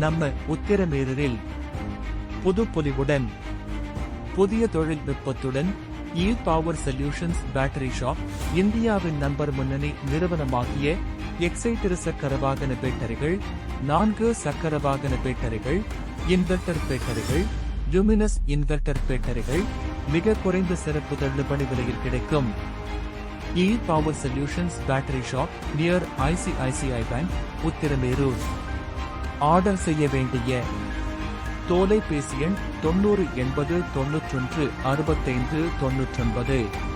நம்ம உத்திரமேரூரில் புதுப்பொலிவுடன் புதிய தொழில்நுட்பத்துடன் பவர் சொல்யூஷன்ஸ் பேட்டரி ஷாப் இந்தியாவின் நம்பர் முன்னணி நிறுவனமாகிய எக்ஸைட் சக்கர வாகன பேட்டரிகள், 4 சக்கர வாகன பேட்டரிகள், இன்வெர்டர் பேட்டரிகள், லுமினஸ் இன்வெர்டர் பேட்டரிகள் மிக குறைந்த சிறப்பு தள்ளுபடி விலையில் கிடைக்கும். Power solutions battery shop near ICICI bank, Uthiramerur. Order செய்ய வேண்டிய தொலைபேசி எண் 90 80 91 65 99.